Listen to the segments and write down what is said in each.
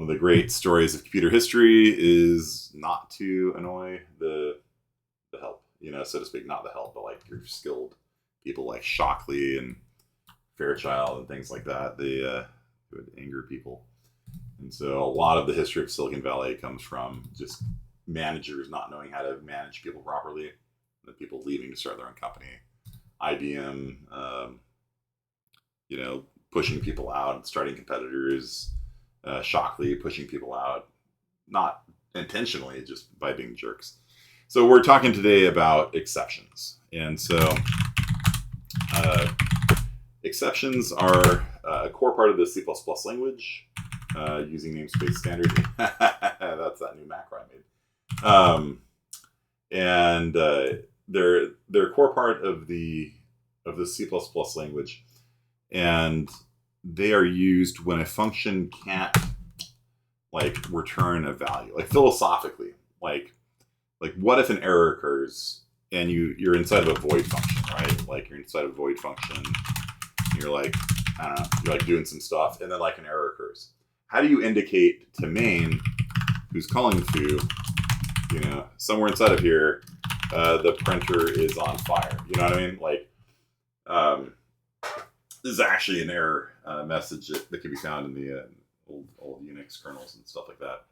of the great stories of computer history is not to annoy the help, so to speak. Not the help, but like your skilled people like Shockley and Fairchild and things like that. They would anger people. And so a lot of the history of Silicon Valley comes from just managers not knowing how to manage people properly, the people leaving to start their own company. IBM, pushing people out, starting competitors. Shockley pushing people out, not intentionally, just by being jerks. So we're talking today about exceptions. And so exceptions are a core part of the C++ language, using namespace standard. That's that new macro I made. And they're a core part of the C++ language. And they are used when a function can't return a value. Like philosophically, like what if an error occurs and you're inside of a void function, right? Like you're inside of a void function, and you're like, I don't know, you're like doing some stuff, and then like an error occurs. How do you indicate to main, who's calling foo, somewhere inside of here, the printer is on fire? You know what I mean? Like, this is actually an error message that can be found in the old Unix kernels and stuff like that.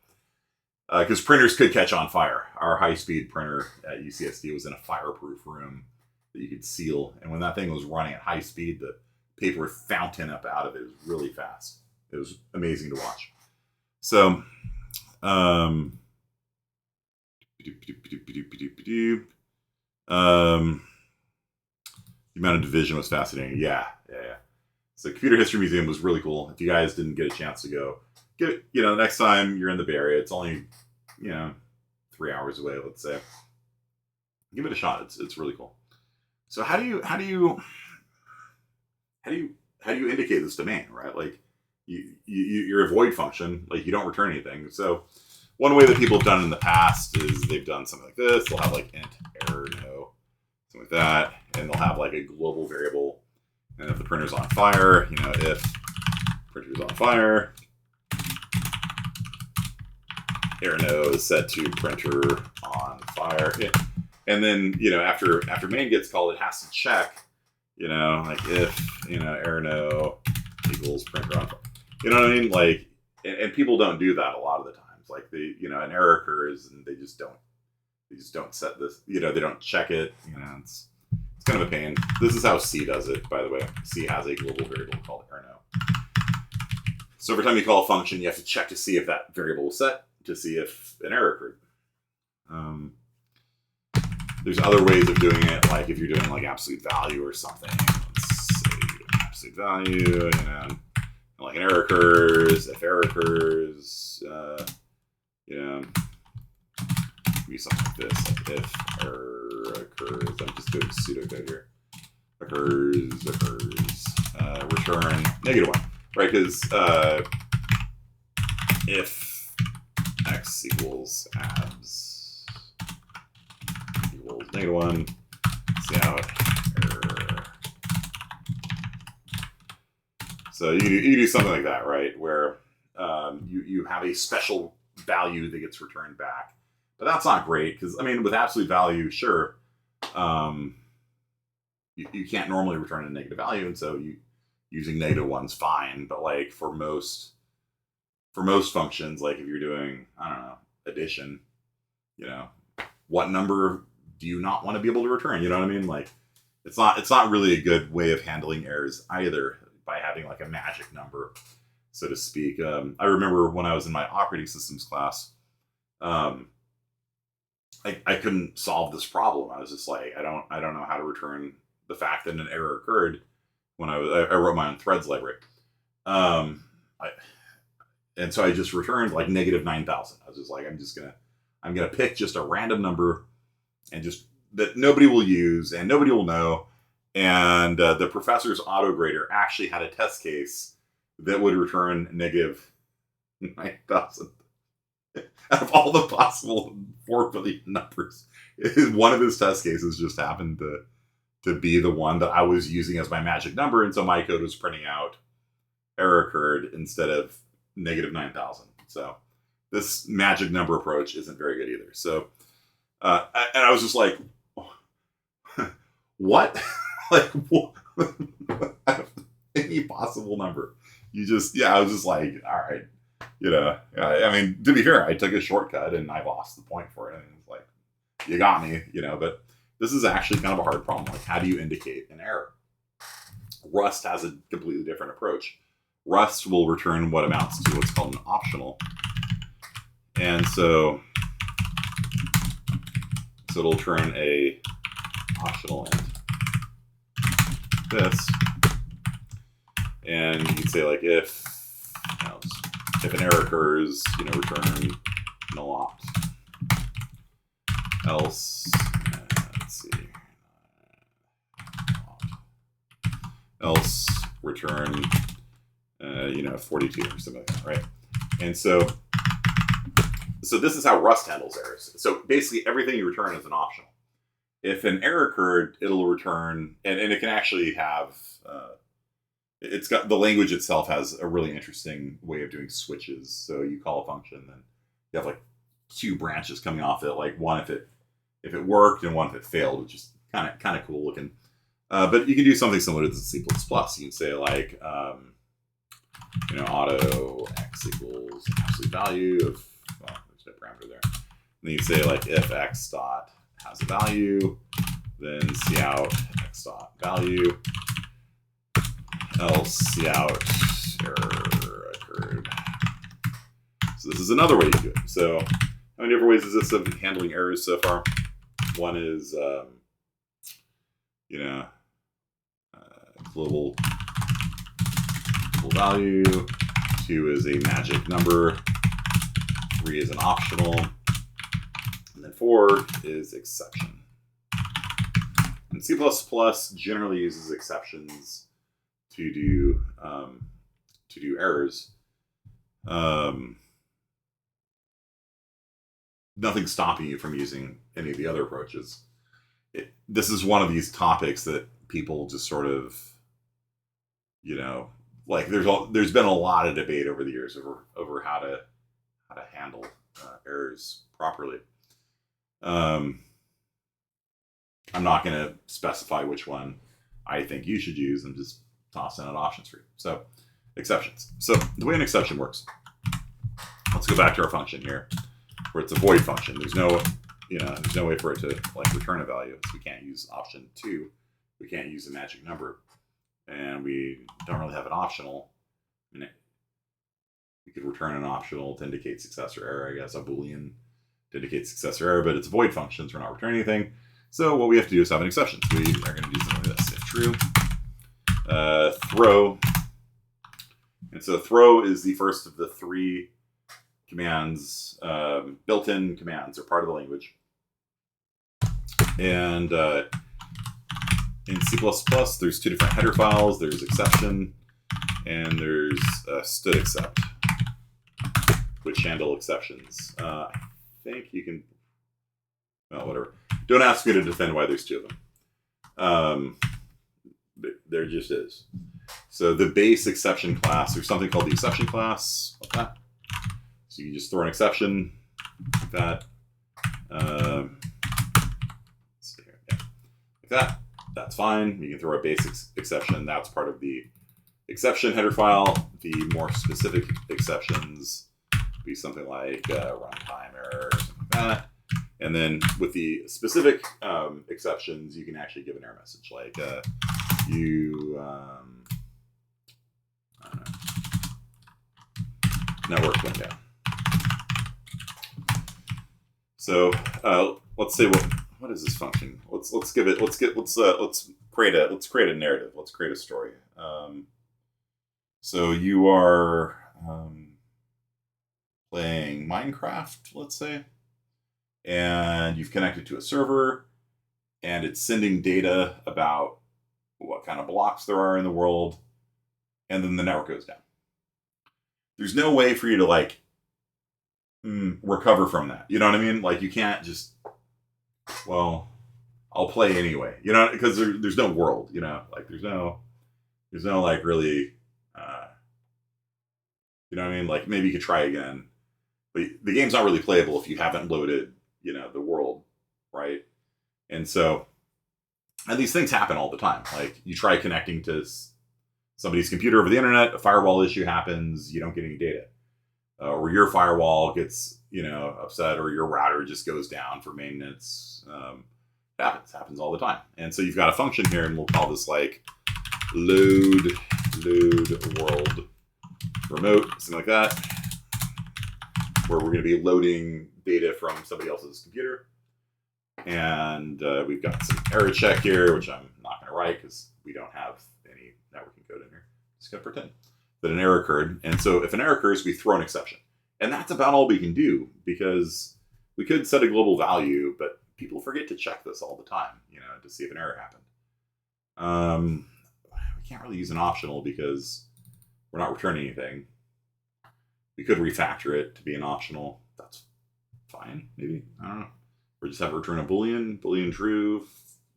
Because printers could catch on fire. Our high-speed printer at UCSD was in a fireproof room that you could seal. And when that thing was running at high speed, the paper would fountain up out of it. It was really fast. It was amazing to watch. So, the amount of division was fascinating. Yeah. So Computer History Museum was really cool. If you guys didn't get a chance to go, the next time you're in the Bay Area, it's only, 3 hours away, let's say. Give it a shot. It's really cool. So how do you indicate this domain, right? Like you're a void function, like you don't return anything. So one way that people have done it in the past is they've done something like this. They'll have like int error no, something like that, and they'll have like a global variable. And if the printer's on fire, if printer's on fire, error no is set to printer on fire. And then, after main gets called, it has to check, like if, error no equals printer on fire. You know what I mean? Like, and people don't do that a lot of the times. Like an error occurs and they just don't set this, they don't check it, it's kind of a pain. This is how C does it, by the way. C has a global variable called error no. So every time you call a function, you have to check to see if that variable was set, to see if an error occurred. There's other ways of doing it, like if you're doing like absolute value or something. Let's say absolute value, like an error occurs. If error occurs, be something like this. Like if error occurs, I'm just doing pseudocode here. Occurs, return -1, right? Because if x equals abs equals -1, see out error. So you do something like that, right? Where you have a special value that gets returned back. But that's not great because, with absolute value, sure, you can't normally return a negative value, and so using -1's fine. But like for most functions, like if you're doing, I don't know, addition, what number do you not want to be able to return? You know what I mean? Like it's not really a good way of handling errors either, by having like a magic number, so to speak. I remember when I was in my operating systems class, I couldn't solve this problem. I was just like, I don't know how to return the fact that an error occurred when I wrote my own threads library. And so I just returned like -9,000. I was just like, I'm gonna pick just a random number and just that nobody will use and nobody will know. And the professor's autograder actually had a test case that would return -9,000. Out of all the possible 4 billion numbers, one of his test cases just happened to be the one that I was using as my magic number, and so my code was printing out error occurred instead of -9,000. So this magic number approach isn't very good either. So, and I was just like, what? Like, what? Any possible number. I was just like, all right. I mean, to be fair, I took a shortcut and I lost the point for it. And it's like, you got me, but this is actually kind of a hard problem. Like, how do you indicate an error? Rust has a completely different approach. Rust will return what amounts to what's called an optional. And so it'll turn a optional int this. And you can say, like, if an error occurs, return null opt. Else, let's see, else return, 42 or something like that, right? And so this is how Rust handles errors. So basically, everything you return is an optional. If an error occurred, it'll return, and it can actually have. It's got the language itself has a really interesting way of doing switches. So you call a function, then you have like two branches coming off it, like one if it worked and one if it failed, which is kind of cool looking. But you can do something similar to C++. You can say like auto x equals absolute value of there's no parameter there. And then you say like if x dot has a value, then cout x dot value. Else cout error occurred. So this is another way to do it. So how many different ways is this of handling errors so far? One is, global value. 2 is a magic number. 3 is an optional. And then 4 is exception. And C++ generally uses exceptions to do errors. Nothing's stopping you from using any of the other approaches. This is one of these topics that people just sort of, like there's been a lot of debate over the years over how to handle errors properly. I'm not going to specify which one I think you should use. I'm just tossing out options for you. So exceptions. So the way an exception works. Let's go back to our function here, where it's a void function. There's no way for it to like return a value. So we can't use option 2. We can't use a magic number, and we don't really have an optional. We could return an optional to indicate success or error. I guess a boolean to indicate success or error, but it's a void function, so we're not returning anything. So what we have to do is have an exception. So we are going to do something like this: if true, throw. And so throw is the first of the 3 commands, built-in commands, are part of the language. And in C++, there's 2 different header files. There's exception, and there's std except, which handle exceptions. I think you can, well, whatever. Don't ask me to defend why there's 2 of them. There just is. So the base exception class, there's something called the exception class, like that. So you just throw an exception, like that. Let's see here. Yeah. Like that. That's fine. You can throw a basic exception. That's part of the exception header file. The more specific exceptions be something like runtime error or something like that. And then with the specific exceptions, you can actually give an error message like I don't know, network went down. So let's say what is this function? Let's create a narrative. Let's create a story. So you are playing Minecraft, let's say, and you've connected to a server, and it's sending data about what kind of blocks there are in the world, and then the network goes down. There's no way for you to like recover from that. You know what I mean? Like you can't just, well, I'll play anyway. You know, because there's no world. You know, like there's no like really. You know what I mean? Like maybe you could try again. But the game's not really playable if you haven't loaded, the world, right? And so, and these things happen all the time. Like you try connecting to somebody's computer over the internet, a firewall issue happens, you don't get any data. Or your firewall gets, upset, or your router just goes down for maintenance. Happens all the time. And so you've got a function here, and we'll call this like load world remote, something like that, where we're going to be loading data from somebody else's computer. And we've got some error check here, which I'm not going to write because we don't have any networking code in here. Just going to pretend that an error occurred. And so if an error occurs, we throw an exception. And that's about all we can do, because we could set a global value, but people forget to check this all the time, to see if an error happened. We can't really use an optional because we're not returning anything. We could refactor it to be an optional. That's fine, maybe. I don't know. Or just have it return a Boolean true, if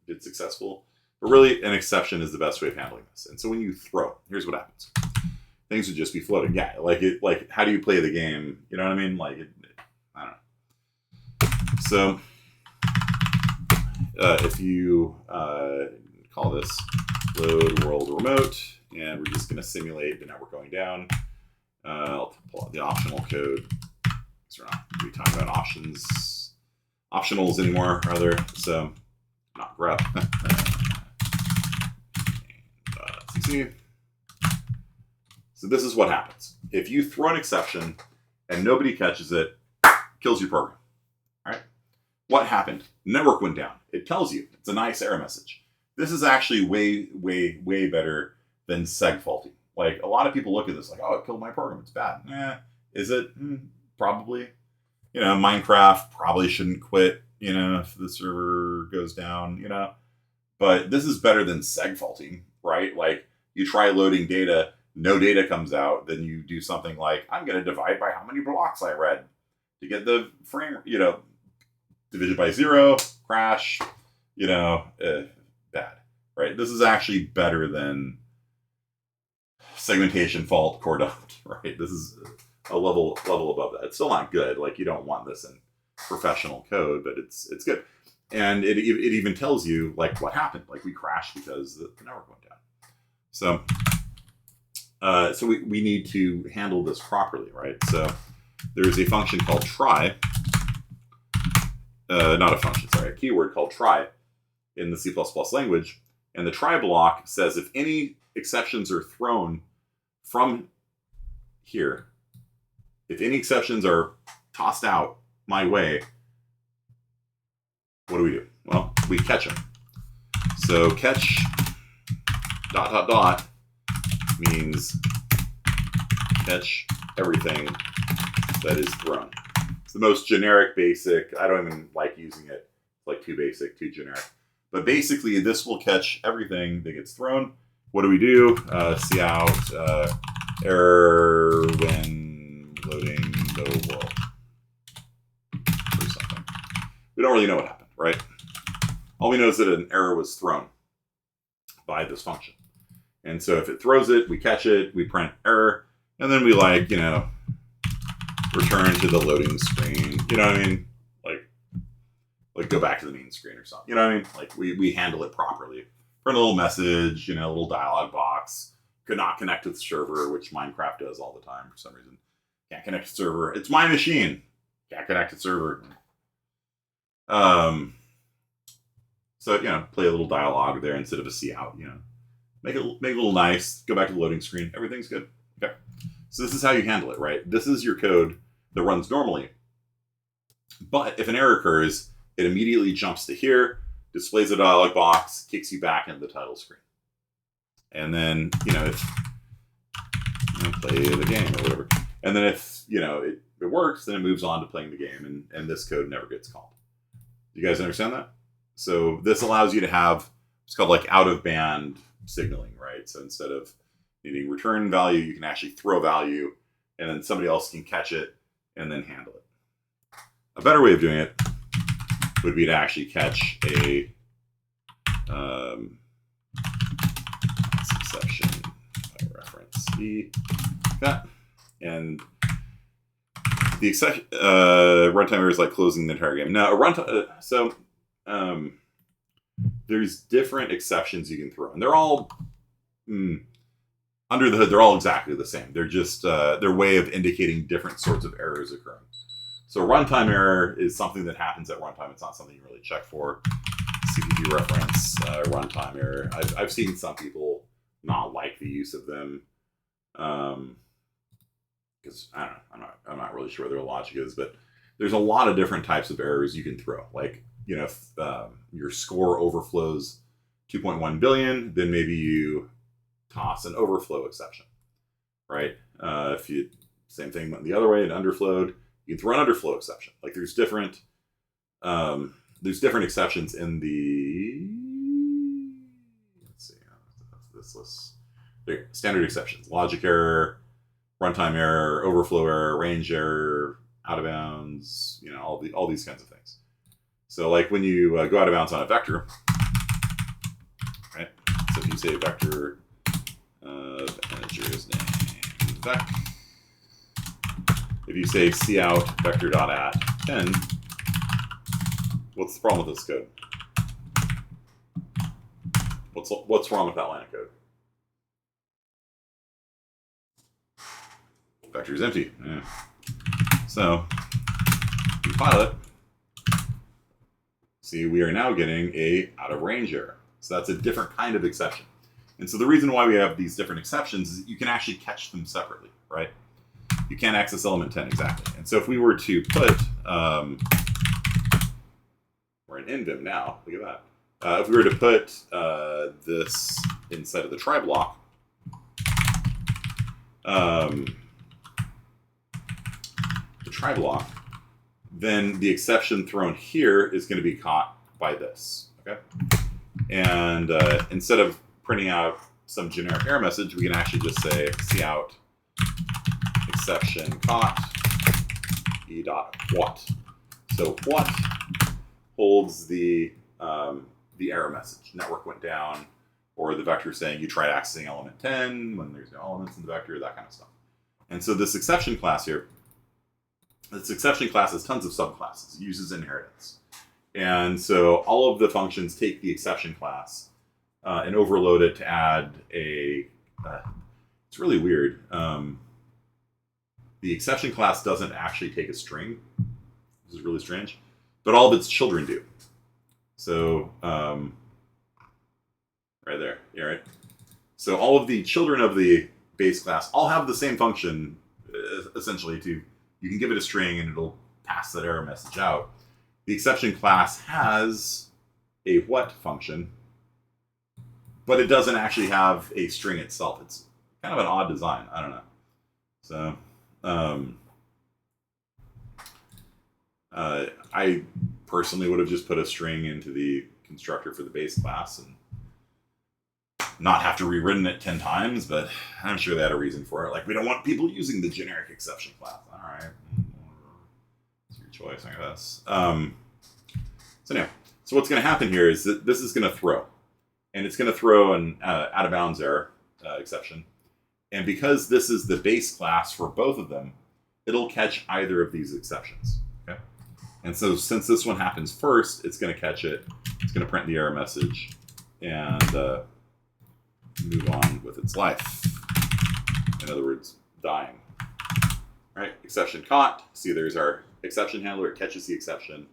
it's successful. But really, an exception is the best way of handling this. And so when you throw, here's what happens. Things would just be floating. Yeah, like how do you play the game? You know what I mean? I don't know. So if you call this load world remote, and we're just going to simulate the network going down. I'll pull out the optional code. So we're not going to be talking about optionals anymore, rather. So not grep. So this is what happens. If you throw an exception and nobody catches it, kills your program. All right. What happened? Network went down. It tells you. It's a nice error message. This is actually way, way, way better than seg faulting. Like, a lot of people look at this like, oh, it killed my program. It's bad. Is it? Probably. Minecraft probably shouldn't quit, if the server goes down, But this is better than seg faulting, right? Like, you try loading data, no data comes out, then you do something like, I'm going to divide by how many blocks I read to get the frame, division by 0, crash, bad, right? This is actually better than segmentation fault, core dumped, right? This is a level above that. It's still not good. Like, you don't want this in professional code, but it's good. And it even tells you like what happened. Like, we crashed because the network went down. So we need to handle this properly, right? So there's a function called try. Not a function, sorry, a keyword called try in the C++ language. And the try block says if any exceptions are thrown from here, if any exceptions are tossed out my way, what do? Well, we catch them. So catch ... means catch everything that is thrown. It's the most generic, basic. I don't even like using it. It's like too basic, too generic. But basically, this will catch everything that gets thrown. What do? Cout error when loading the world. Or something. We don't really know what happened, right? All we know is that an error was thrown by this function. And so if it throws it, we catch it, we print error, and then we return to the loading screen. You know what I mean? Like go back to the main screen or something. You know what I mean? Like we handle it properly. Print a little message, a little dialog box. Could not connect to the server, which Minecraft does all the time for some reason. Can't connect to server. It's my machine. Can't connect to server. So play a little dialogue there instead of a cout. Make it a little nice. Go back to the loading screen. Everything's good. Okay. So this is how you handle it, right? This is your code that runs normally. But if an error occurs, it immediately jumps to here, displays a dialog box, kicks you back into the title screen. And then, if play the game or whatever. And then if, it works, then it moves on to playing the game, and this code never gets called. Do you guys understand that? So this allows you to have what's called like out-of-band signaling, right? So instead of needing return value, you can actually throw value, and then somebody else can catch it and then handle it. A better way of doing it would be to actually catch a exception by reference E, that, and The exception, runtime error is like closing the entire game. No, a runtime. There's different exceptions you can throw, and they're all under the hood. They're all exactly the same. They're just their way of indicating different sorts of errors occurring. So runtime error is something that happens at runtime. It's not something you really check for. CPU reference, runtime error. I've seen some people not like the use of them. Because I don't know, I'm not really sure what their logic is, but there's a lot of different types of errors you can throw. Like, if your score overflows 2.1 billion, then maybe you toss an overflow exception, right? If you same thing went the other way and underflowed, you can throw an underflow exception. Like there's different exceptions in the let's see, this list. There, standard exceptions: logic error, runtime error, overflow error, range error, out of bounds, all these kinds of things. So like when you go out of bounds on a vector, right? So if you say vector integer's name vec, if you say cout vector.at 10, what's the problem with this code? What's wrong with that line of code? Vector is empty. Yeah. So, compile it. See, we are now getting a out of range error. So that's a different kind of exception. And so the reason why we have these different exceptions is you can actually catch them separately, right? You can't access element 10 exactly. And so if we were to put, we're in NVim now, look at that. If we were to put this inside of the try block, then the exception thrown here is going to be caught by this, okay? And instead of printing out some generic error message, we can actually just say cout exception caught e dot what. So what holds the error message. Network went down, or the vector saying you tried accessing element 10 when there's no elements in the vector, that kind of stuff. And so this exception class here, this exception class has tons of subclasses. It uses inheritance. And so all of the functions take the exception class and overload it to add a... it's really weird. The exception class doesn't actually take a string. This is really strange. But all of its children do. So, right there. Yeah, right? So all of the children of the base class all have the same function, essentially, to... You can give it a string and it'll pass that error message out. The exception class has a what function, but it doesn't actually have a string itself. It's kind of an odd design. I don't know. So, I personally would have just put a string into the constructor for the base class and not have to rewritten it 10 times, but I'm sure they had a reason for it. Like, we don't want people using the generic exception class. All right. It's your choice, I guess. So anyway, so what's going to happen here is that this is going to throw. And it's going to throw an out of bounds error exception. And because this is the base class for both of them, it'll catch either of these exceptions. Okay. And so since this one happens first, it's going to catch it. It's going to print the error message and move on with its life. In other words, dying. All right, exception caught. See, there's our exception handler. It catches the exception,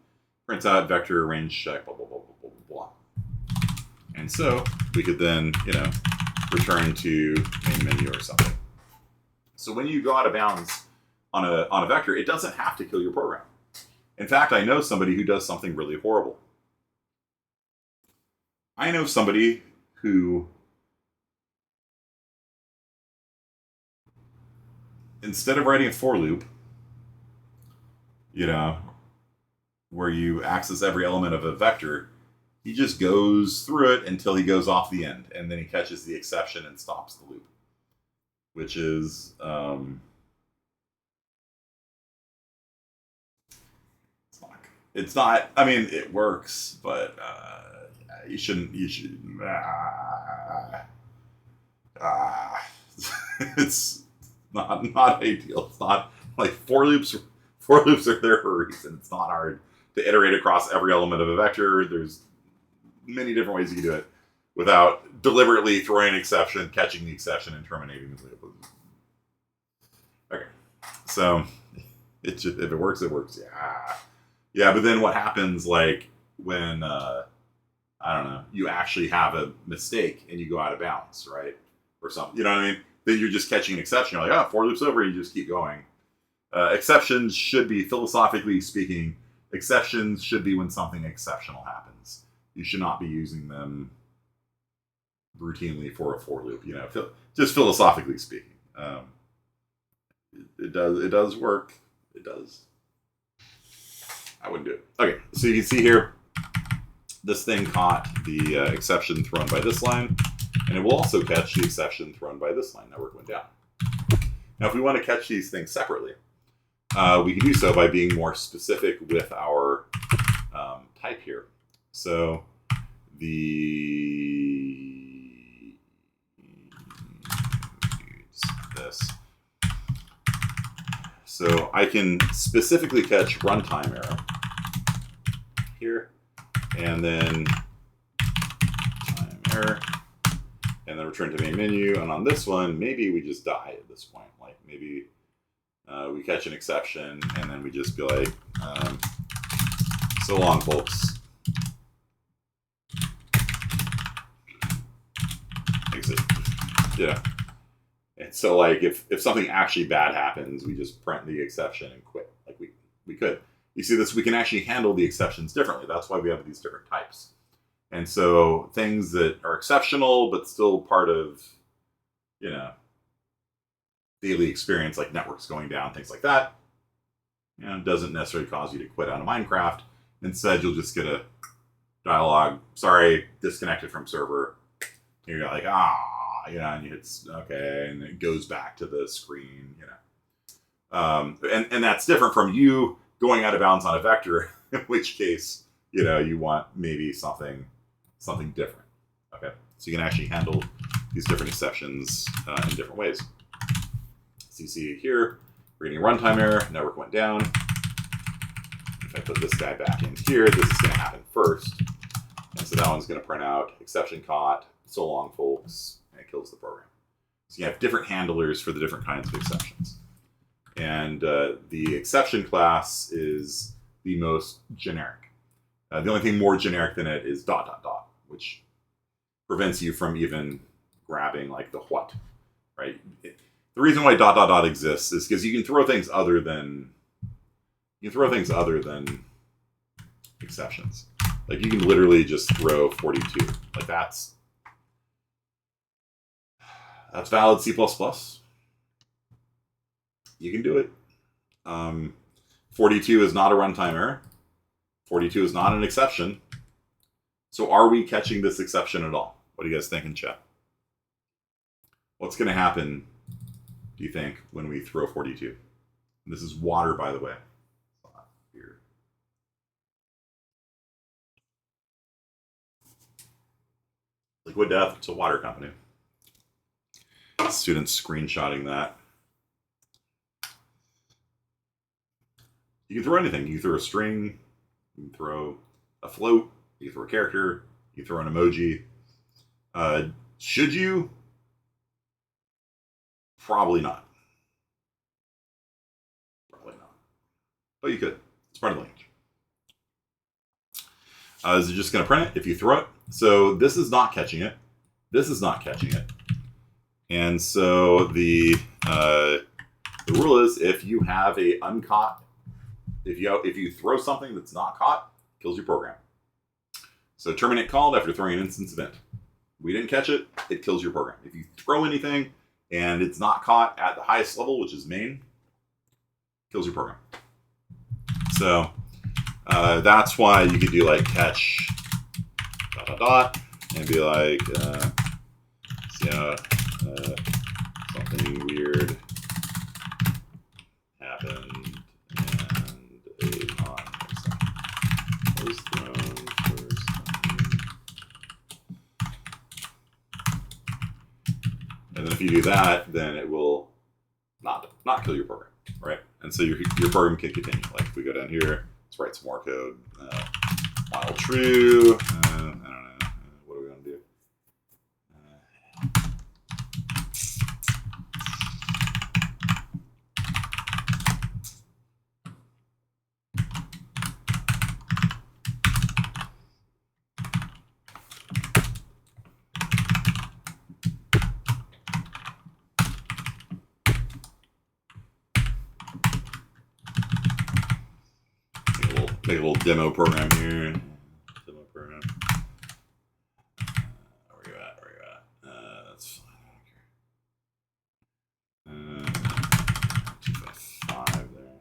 prints out vector range check, blah, blah, blah, blah, blah, blah. And so we could then, return to main menu or something. So when you go out of bounds on a vector, it doesn't have to kill your program. In fact, I know somebody who does something really horrible. I know somebody who, instead of writing a for loop, where you access every element of a vector, he just goes through it until he goes off the end, and then he catches the exception and stops the loop, which is it's not. I mean, it works, but you should. It's not ideal. It's not like for loops For loops are there for a reason. It's not hard to iterate across every element of a vector. There's many different ways you can do it without deliberately throwing an exception, catching the exception, and terminating the loop. Okay, so it just, if it works, it works. Yeah. But then what happens, like when I don't know, you actually have a mistake and you go out of bounds, right, or something? You know what I mean? Then you're just catching an exception. You're like, oh, for loop's over. You just keep going. Exceptions should be, philosophically speaking, exceptions should be when something exceptional happens. You should not be using them routinely for a for loop. You know, just philosophically speaking. It does work. It does. I wouldn't do it. Okay, so you can see here, this thing caught the exception thrown by this line, and it will also catch the exception thrown by this line. Network went down. Now, if we want to catch these things separately, we can do so by being more specific with our type here. So this. So I can specifically catch runtime error here, and then time error, and then return to main menu. And on this one, maybe we just die at this point. Like maybe we catch an exception, and then we just be like, so long, folks. Exit. Yeah. And so, like, if something actually bad happens, we just print the exception and quit. Like we could. You see this? We can actually handle the exceptions differently. That's why we have these different types. And so things that are exceptional but still part of, you know, daily experience, like networks going down, things like that, you know, doesn't necessarily cause you to quit out of Minecraft. Instead, you'll just get a dialogue, sorry, disconnected from server. And you're like, you know, and you hit okay, and it goes back to the screen, you know. And that's different from you going out of bounds on a vector, in which case, you know, you want maybe something different. Okay, so you can actually handle these different exceptions in different ways. So you see here, we're getting runtime error, network went down. If I put this guy back in here, this is going to happen first. And so that one's going to print out exception caught, so long, folks, and it kills the program. So you have different handlers for the different kinds of exceptions. And the exception class is the most generic. The only thing more generic than it is ... which prevents you from even grabbing like the what, right? The reason why ... exists is because you can throw things other than exceptions. Like you can literally just throw 42. Like that's valid C++. You can do it. 42 is not a runtime error. 42 is not an exception. So are we catching this exception at all? What do you guys think in chat? What's going to happen, do you think, when we throw 42? And this is water, by the way. Here. Liquid Death, it's a water company. Students screenshotting that. You can throw anything. You can throw a string. You can throw a float. You can throw a character. You can throw an emoji. Should you? Probably not. Probably not. But you could. It's part of the language. Is it just going to print it if you throw it? So this is not catching it. This is not catching it. And so the rule is if you have a uncaught, if you throw something that's not caught, it kills your program. So terminate called after throwing an instance event. We didn't catch it, it kills your program. If you throw anything and it's not caught at the highest level, which is main, kills your program. So that's why you could do like catch ... and be like, something weird happened and a non-exception was thrown for something. And then if you do that, then it will not kill your program, right? And so your program can continue. Like if we go down here, let's write some more code. While true, I don't know. What are we going to do? Make a little demo program here. Demo program. Where you at? Where you at? That's fine. I don't care. 2.5 there.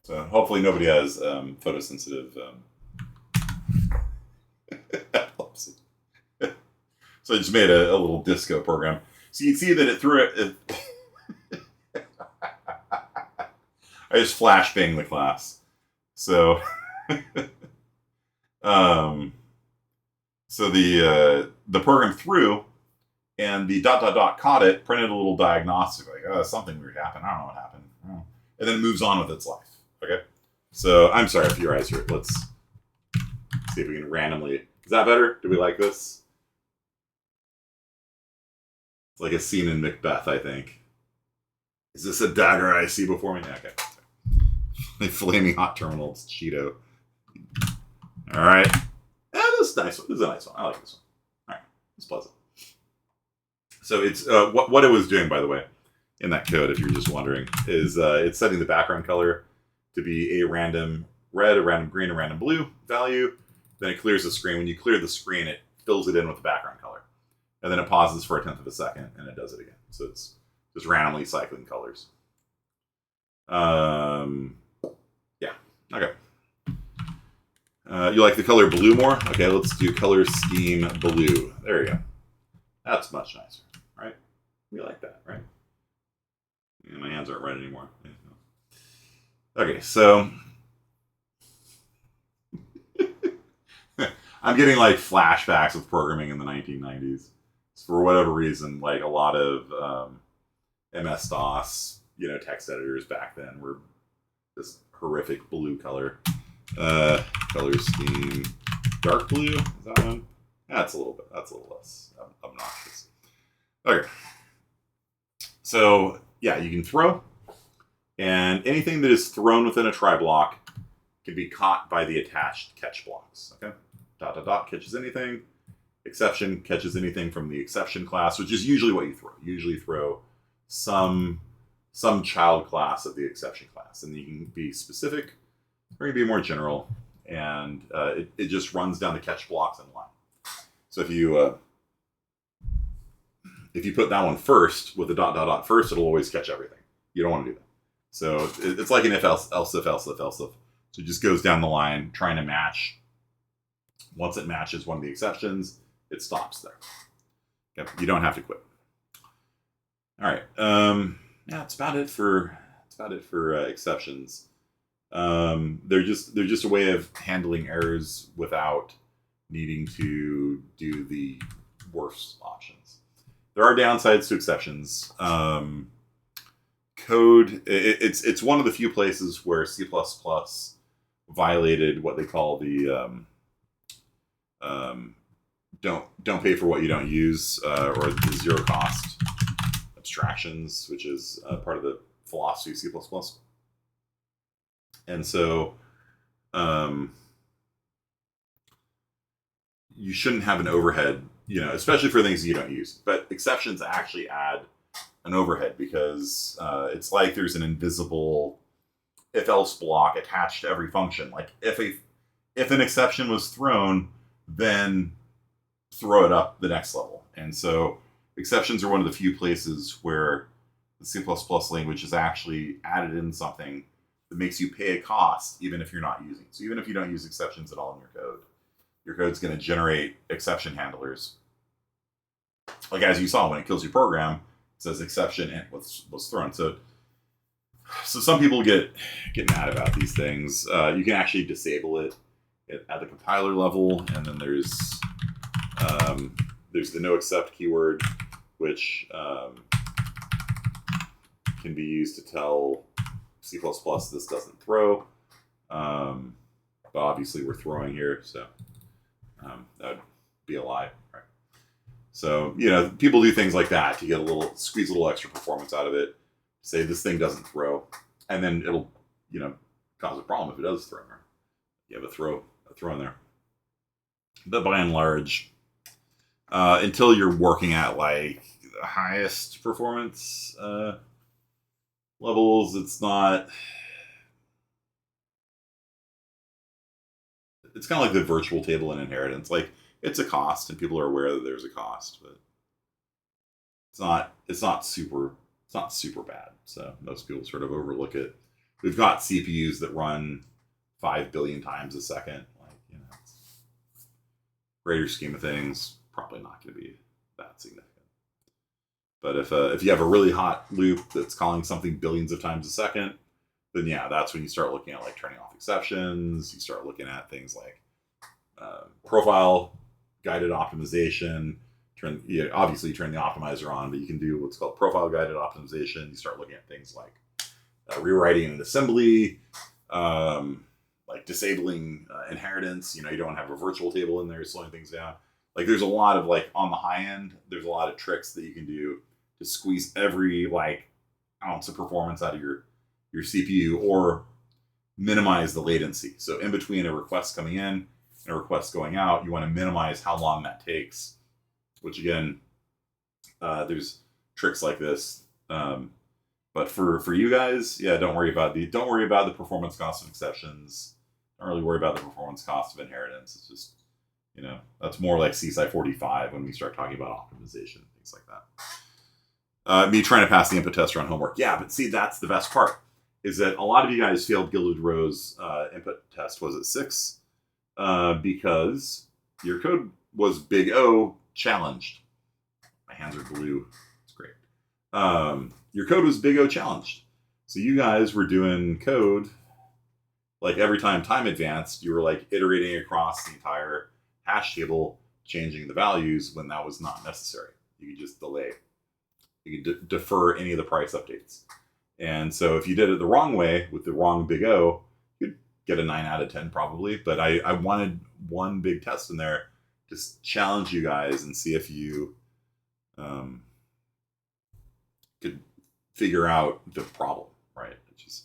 So hopefully nobody has photosensitive epilepsy. So I just made a little disco program. So you can see that it threw it. I just flash banged the class. So, so the program threw, and the ... caught it, printed a little diagnostic, like, oh, something weird happened. I don't know what happened. And then it moves on with its life. Okay. So I'm sorry if your eyes hurt. Let's see if we can randomly. Is that better? Do we like this? It's like a scene in Macbeth, I think. Is this a dagger I see before me? Okay. A flaming hot terminal. It's Cheeto. All right. Yeah, this is nice. This is a nice one. I like this one. All right. It's pleasant. So it's what it was doing, by the way, in that code, if you're just wondering, is it's setting the background color to be a random red, a random green, a random blue value. Then it clears the screen. When you clear the screen, it fills it in with the background color. And then it pauses for 1/10 of a second, and it does it again. So it's just randomly cycling colors. Yeah. Okay. You like the color blue more? Okay, let's do color scheme blue. There you go. That's much nicer, right? We like that, right? Yeah, my hands aren't red anymore. Okay, so I'm getting like flashbacks of programming in the 1990s. For whatever reason, like a lot of MS-DOS, text editors back then were this horrific blue color. Color scheme, dark blue. Is that one? That's a little less obnoxious. Okay. So yeah, you can throw, and anything that is thrown within a try block can be caught by the attached catch blocks. Okay. ... catches anything. Exception catches anything from the exception class, which is usually what you throw. You usually throw some child class of the exception class, and you can be specific or you can be more general, and it just runs down the catch blocks in line. So if you put that one first with the ... first, it'll always catch everything. You don't want to do that. So it's like an if else if else if else if. So it just goes down the line trying to match. Once it matches one of the exceptions, it stops there. Okay, you don't have to quit. All right. Yeah, that's about it for exceptions. They're just a way of handling errors without needing to do the worst options. There are downsides to exceptions. Code, it's one of the few places where C++ violated what they call the don't pay for what you don't use, or the zero cost abstractions, which is part of the philosophy of C++. And so you shouldn't have an overhead, especially for things you don't use. But exceptions actually add an overhead because it's like there's an invisible if-else block attached to every function. Like if an exception was thrown, then throw it up the next level. And so exceptions are one of the few places where the C++ language has actually added in something that makes you pay a cost even if you're not using. So even if you don't use exceptions at all in your code's going to generate exception handlers. Like as you saw when it kills your program, it says exception and was thrown. So some people get mad about these things. You can actually disable it at the compiler level, and then there's the no except keyword, which can be used to tell C++ this doesn't throw. But obviously we're throwing here, so that would be a lie, right? So, people do things like that to squeeze a little extra performance out of it. Say this thing doesn't throw, and then it'll, cause a problem if it does throw. Right? You have a throw in there. But by and large, until you're working at like the highest performance levels, it's not. It's kind of like the virtual table in inheritance. Like it's a cost, and people are aware that there's a cost, but it's not super bad. So most people sort of overlook it. We've got CPUs that run 5 billion times a second. Like, greater scheme of things, probably not going to be that significant. But if you have a really hot loop that's calling something billions of times a second, then yeah, that's when you start looking at like turning off exceptions. You start looking at things like profile guided optimization. Obviously turn the optimizer on, but you can do what's called profile guided optimization. You start looking at things like rewriting an assembly, like disabling inheritance. You don't have a virtual table in there, slowing things down. Like there's a lot of like on the high end, there's a lot of tricks that you can do to squeeze every like ounce of performance out of your CPU or minimize the latency. So in between a request coming in and a request going out, you want to minimize how long that takes. Which again, there's tricks like this. But for you guys, yeah, don't worry about the performance cost of exceptions. Don't really worry about the performance cost of inheritance. It's just, that's more like CSI 45 when we start talking about optimization, things like that. Me trying to pass the input test around homework. Yeah, but see, that's the best part, is that a lot of you guys failed Gilded Rose input test, was it 6? Because your code was big O challenged. My hands are blue. It's great. Your code was big O challenged. So you guys were doing code, like every time advanced, you were like iterating across the entire hash table, changing the values when that was not necessary. You could just delay. You could defer any of the price updates. And so if you did it the wrong way with the wrong big O, you'd get a 9 out of 10 probably. But I wanted one big test in there to challenge you guys and see if you could figure out the problem, right? Which is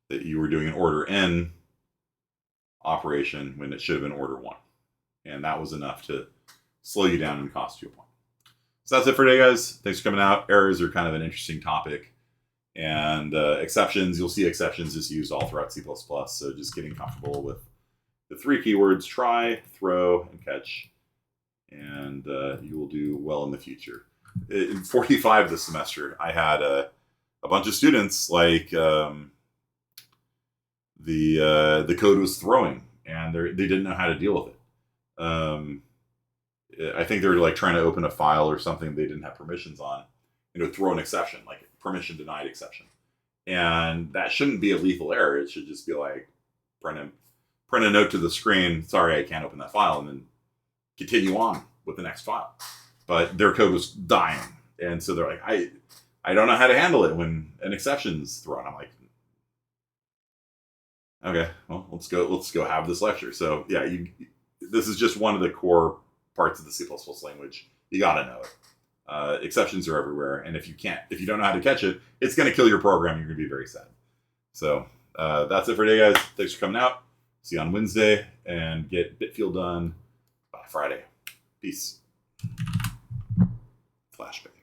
that you were doing an order n operation when it should have been order 1. And that was enough to slow you down and cost you a point. So that's it for today, guys. Thanks for coming out. Errors are kind of an interesting topic. And exceptions, you'll see exceptions just used all throughout C++. So just getting comfortable with the 3 keywords: try, throw, and catch. And you will do well in the future. In 45 this semester, I had a bunch of students, like the code was throwing, and they didn't know how to deal with it. I think they were like trying to open a file or something they didn't have permissions on, and it would throw an exception, like permission denied exception. And that shouldn't be a lethal error. It should just be like print a note to the screen, sorry, I can't open that file, and then continue on with the next file. But their code was dying. And so they're like, I don't know how to handle it when an exception's thrown. I'm like, okay, well, let's go have this lecture. So yeah, this is just one of the core parts of the C++ language. You gotta know it. Exceptions are everywhere, and if you don't know how to catch it, it's gonna kill your program. You're gonna be very sad. So that's it for today, guys. Thanks for coming out. See you on Wednesday, and get Bitfield done by Friday. Peace. Flashback.